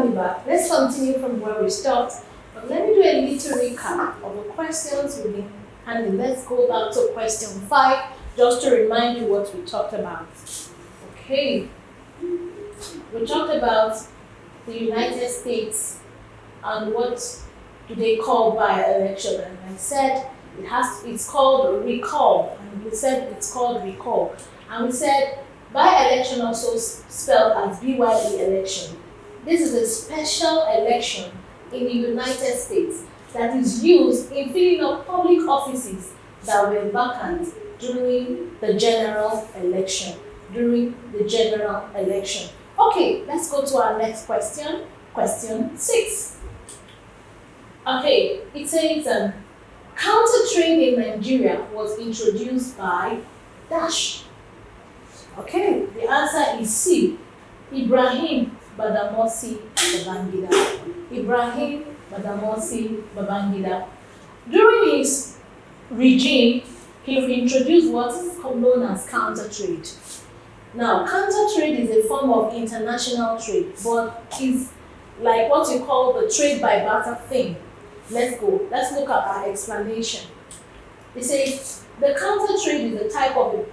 Oliver. Let's continue from where we stopped. But let me do a little recap of the questions we've been handling. Let's go back to question 5 just to remind you what we talked about. Okay. We talked about the United States and what do they call by-election. And I said it's called recall. And we said it's called recall. And we said by-election also spelled as BYE election. This is a special election in the United States that is used in filling up public offices that were vacant during the general election. Okay, let's go to our next question. Question 6. Okay, it says counter trade in Nigeria was introduced by dash. Okay, the answer is C. Ibrahim Badamasi Babangida. During his regime, he introduced what is known as counter trade. Now, counter trade is a form of international trade, but it's like what you call the trade by barter thing. Let's go. Let's look at our explanation. It says the counter trade is a type of a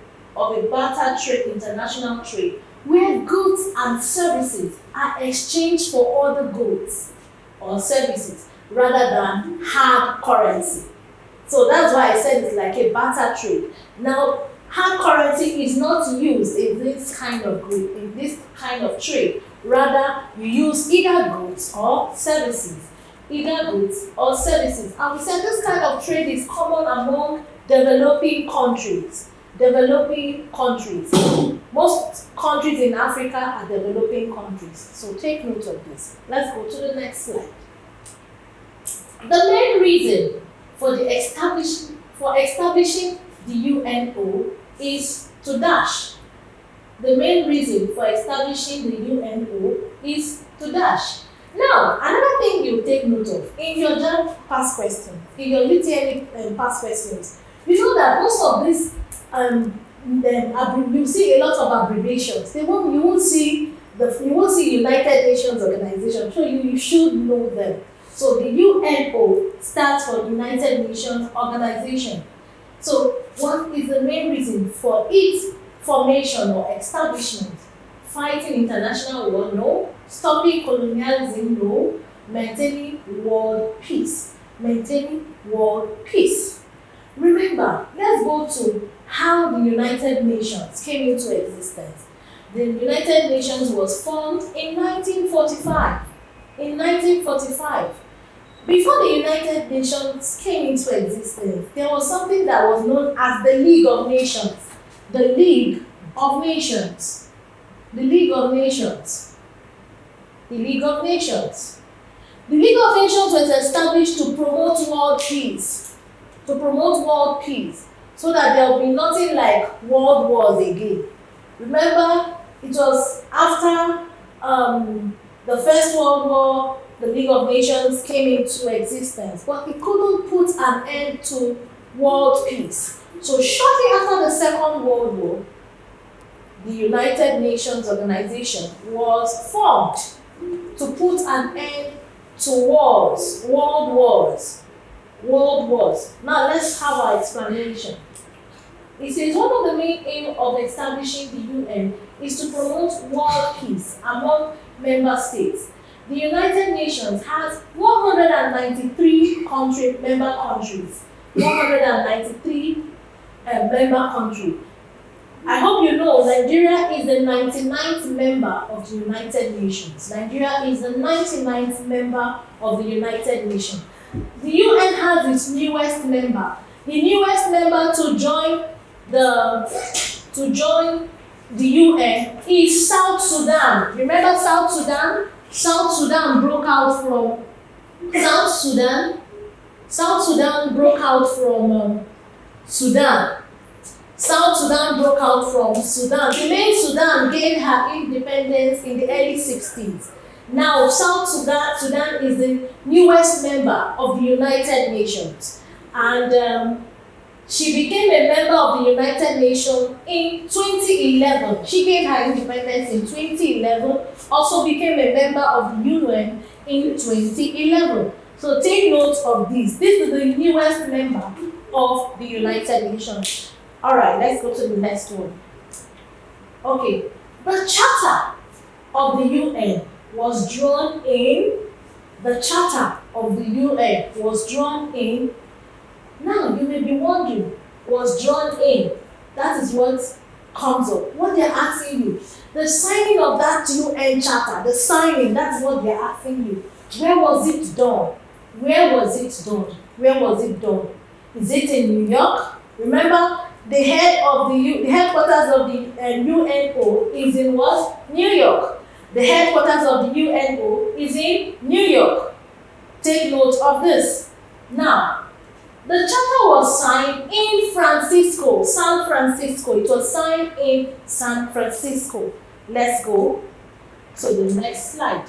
barter trade, international trade, where goods and services are exchanged for other goods or services rather than hard currency. So that's why I said it's like a barter trade. Now, hard currency is not used in this kind of trade. Rather, you use either goods or services. And we said this kind of trade is common among developing countries. Most countries in Africa are developing countries. So take note of this. Let's go to the next slide. The main reason for establishing the UNO is to dash. The main reason for establishing the UNO is to dash. Now, another thing you take note of in your JAMB past questions, in your UTME past questions, you know that most of these you see a lot of abbreviations. You won't see United Nations Organization. So you should know them. So the UNO stands for United Nations Organization. So what is the main reason for its formation or establishment? Fighting international war? No. Stopping colonialism? No. Maintaining world peace. Remember, let's go to how the United Nations came into existence. The United Nations was formed in 1945. Before the United Nations came into existence, there was something that was known as the League of Nations. The League of Nations was established to promote world peace. So that there will be nothing like world wars again. Remember, it was after the First World War, the League of Nations came into existence, but it couldn't put an end to world peace. So shortly after the Second World War, the United Nations Organization was formed to put an end to world wars. Now let's have our explanation. It says one of the main aims of establishing the UN is to promote world peace among member states. The United Nations has 193 member countries. I hope you know Nigeria is the 99th member of the United Nations. The UN has its newest member. The newest member to join the UN is South Sudan. Remember South Sudan? South Sudan broke out from Sudan. South Sudan broke out from Sudan. The main Sudan gained her independence in the early 60s. Now, South Sudan is the newest member of the United Nations. And She became a member of the United Nations in 2011. She gained her independence in 2011, also became a member of the UN in 2011. So take note of this. This is the newest member of the United Nations. All right, let's go to the next one. Okay, the Charter of the UN was drawn in. The Charter of the UN was drawn in. Now, you may be wondering, was drawn in. That is what comes up. What they're asking you, the signing of that UN Charter, the signing, that's what they're asking you. Where was it done? Where was it done? Where was it done? Is it in New York? Remember, the headquarters of the UNO is in what? New York. The headquarters of the UNO is in New York. Take note of this. Now, the charter was signed in San Francisco. It was signed in San Francisco. Let's go to the next slide.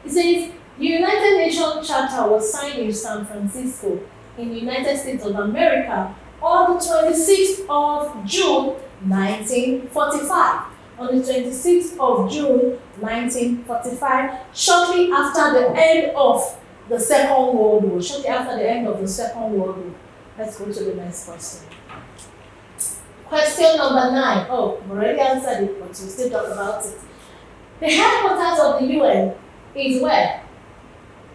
It says, the United Nations Charter was signed in San Francisco in the United States of America on the 26th of June, 1945. On the 26th of June, 1945, shortly after the end of the Second World War. Shortly after the end of the Second World War. Let's go to the next question. Question number 9. Oh, we already answered it, but we'll still talk about it. The headquarters of the UN is where?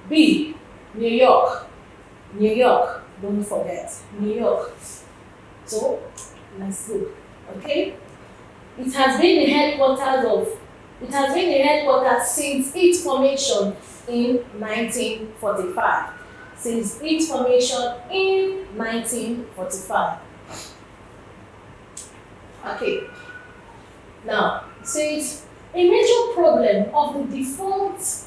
B. New York. New York. Don't forget. New York. So, let's look. Okay? It has been the headquarters since its formation in 1945. Since its formation in 1945. Okay. Now, it says a major problem of the defunct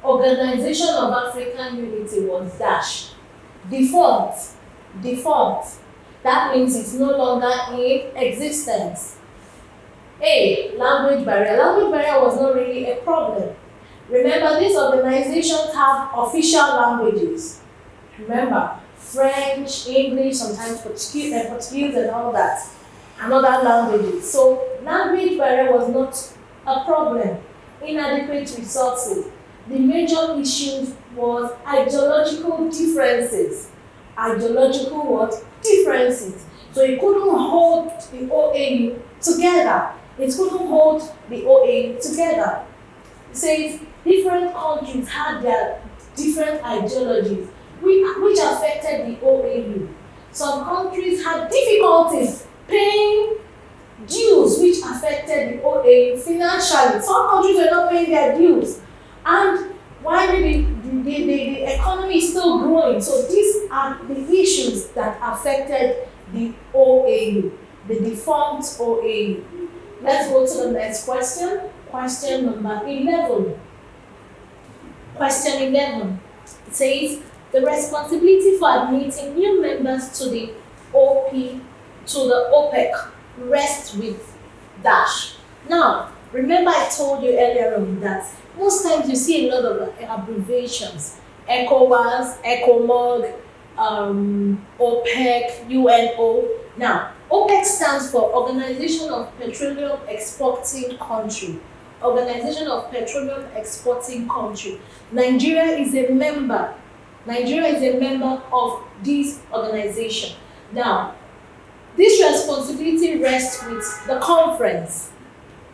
Organization of African Unity was dash. Defunct. That means it's no longer in existence. A. Language barrier. Language barrier was not really a problem. Remember, these organizations have official languages. Remember, French, English, sometimes Portuguese and all that, and other languages. So, language barrier was not a problem. Inadequate resources. The major issue was ideological differences. Ideological what? Differences. So, it couldn't hold the OAU together. It couldn't hold the OAU together. It says different countries had their different ideologies, which affected the OAU. Some countries had difficulties paying dues, which affected the OAU financially. Some countries were not paying their dues. And while the economy is still growing, so these are the issues that affected the OAU, the defunct OAU. Let's go to the next question. Question number 11. Question 11. It says, the responsibility for admitting new members to the OPEC rests with dash. Now, remember I told you earlier on that most times you see a lot of abbreviations. ECOWAS, ECOMOG, OPEC, UNO. Now, OPEC stands for Organization of Petroleum Exporting Country. Organization of Petroleum Exporting Country. Nigeria is a member. Nigeria is a member of this organization. Now, this responsibility rests with the conference.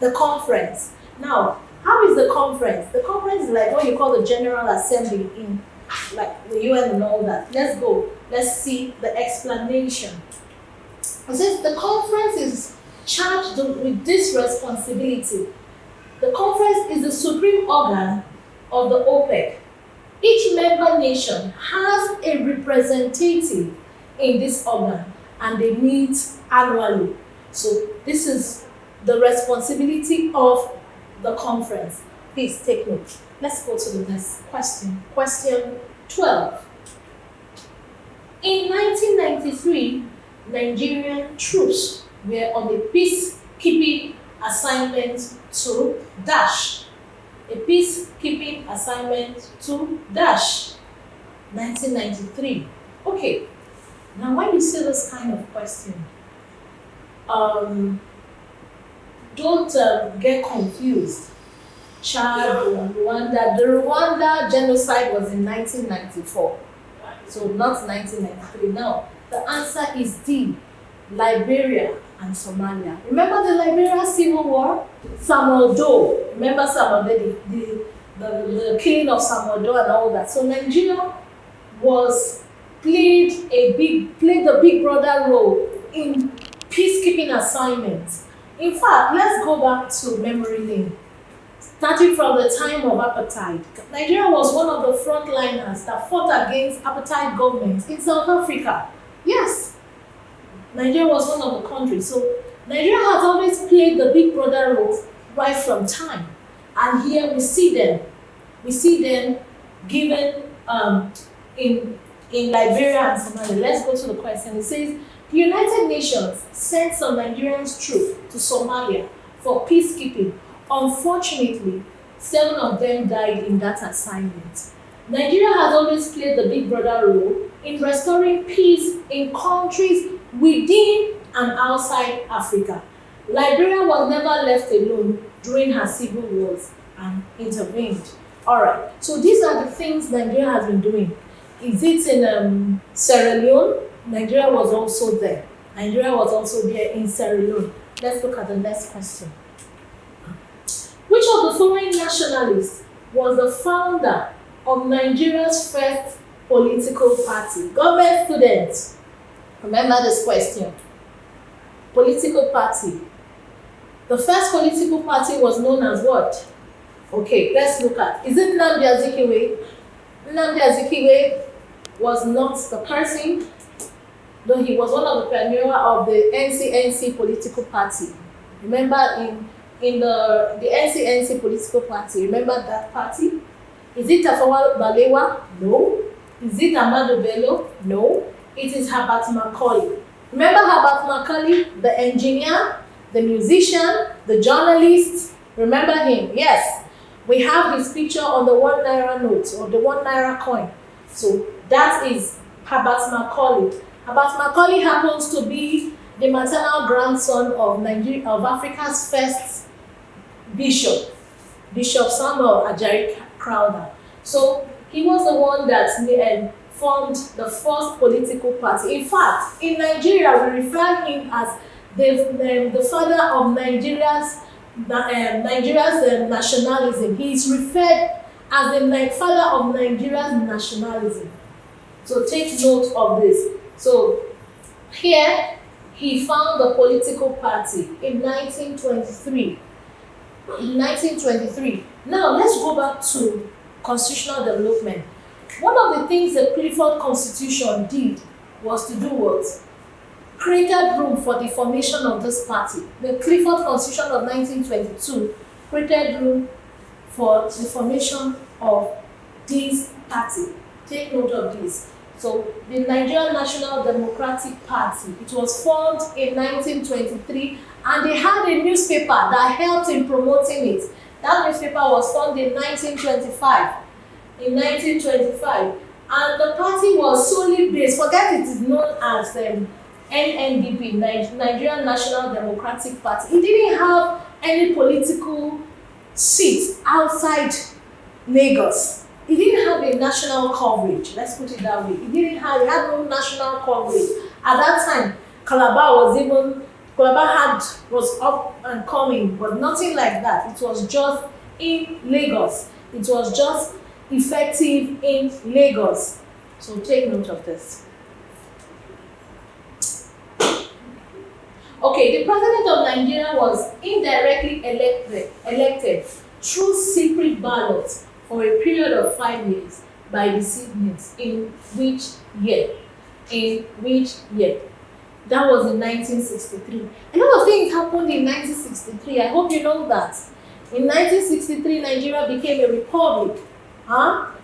The conference. Now, how is the conference? The conference is like what you call the General Assembly in like the UN and all that. Let's go. Let's see the explanation. It says the conference is charged with this responsibility. The conference is the supreme organ of the OPEC. Each member nation has a representative in this organ and they meet annually. So this is the responsibility of the conference. Please take note. Let's go to the next question. Question 12. In 1993, Nigerian troops were on a peacekeeping assignment to dash. A peacekeeping assignment to dash. 1993. Okay. Now, when you see this kind of question, don't get confused. Chad, Rwanda. The Rwanda genocide was in 1994, so not 1993. Now, the answer is D, Liberia and Somalia. Remember the Liberia Civil War? Samuel Doe. Remember Samuel Doe, the killing of Samuel Doe and all that. So Nigeria played the big brother role in peacekeeping assignments. In fact, let's go back to memory lane. Starting from the time of apartheid, Nigeria was one of the frontliners that fought against apartheid governments in South Africa. Yes, Nigeria was one of the countries. So Nigeria has always played the big brother role right from time. And here we see them given in Liberia and Somalia. Let's go to the question. It says, the United Nations sent some Nigerian troops to Somalia for peacekeeping. Unfortunately, 7 of them died in that assignment. Nigeria has always played the big brother role in restoring peace in countries within and outside Africa. Liberia was never left alone during her civil wars and intervened. Alright, so these are the things Nigeria has been doing. Is it in Sierra Leone? Nigeria was also there. Nigeria was also there in Sierra Leone. Let's look at the next question. Which of the following nationalists was the founder of Nigeria's first political party? Government students, remember this question. Political party. The first political party was known as what? Okay, let's look at. Is it Nnamdi Azikiwe? Nnamdi Azikiwe was not the person, though he was one of the pioneers of the NCNC political party. Remember in the NCNC political party, remember that party? Is it Tafawa Balewa? No. Is it Ahmadu Bello? No. It is Herbert Macaulay. Remember Herbert Macaulay, the engineer, the musician, the journalist? Remember him? Yes. We have his picture on the 1 naira note or the 1 naira coin. So that is Herbert Macaulay. Herbert Macaulay happens to be the maternal grandson of Africa's first bishop, Bishop Samuel Ajari Crowther. So he was the one that formed the first political party. In fact, in Nigeria, we refer him as the father of Nigeria's nationalism. He is referred as the father of Nigeria's nationalism. So take note of this. So here, he found the political party in 1923. In 1923. Now, let's go back to constitutional development. One of the things the Clifford Constitution did was to do what? Created room for the formation of this party. The Clifford Constitution of 1922 created room for the formation of this party. Take note of this. So, the Nigerian National Democratic Party, it was formed in 1923, and they had a newspaper that helped in promoting it. That newspaper was formed in 1925. In 1925, and the party was solely based, forget it is known as NNDP, Nigerian National Democratic Party. It didn't have any political seats outside Lagos. It didn't have a national coverage, let's put it that way. It had no national coverage. At that time, Calabar was up and coming, but nothing like that. It was just in Lagos. It was just effective in Lagos. So take note of this. Okay, the president of Nigeria was indirectly elected through secret ballots for a period of 5 years by the citizens. In which year? In which year? That was in 1963. A lot of things happened in 1963. I hope you know that. In 1963, Nigeria became a republic.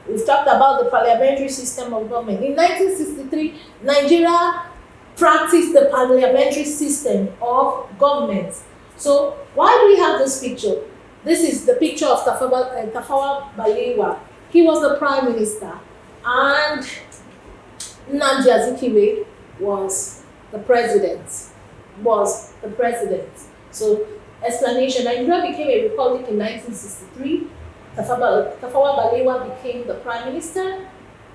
We've talked about the parliamentary system of government. In 1963, Nigeria practiced the parliamentary system of government. So why do we have this picture? This is the picture of Tafawa Balewa. He was the prime minister. And Nnamdi Azikiwe was the president. So, explanation: Nigeria became a republic in 1963. Tafawa Balewa became the prime minister,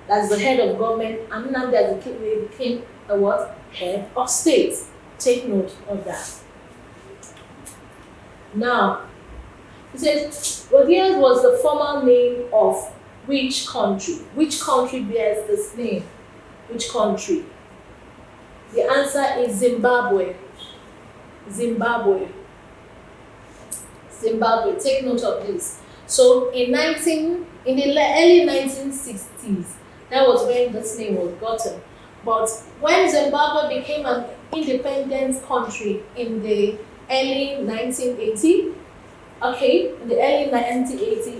that's the head of government, and Nnamdi Azikiwe became the what? Head of state. Take note of that. Now, it says, Rhodesia was the former name of which country? Which country bears this name? Which country? The answer is Zimbabwe. Zimbabwe. Take note of this. So in the early 1960s, that was when this name was gotten. But when Zimbabwe became an independent country in the early 1980s,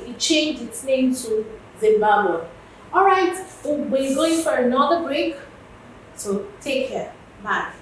it changed its name to Zimbabwe. All right, we're going for another break. So take care. Bye.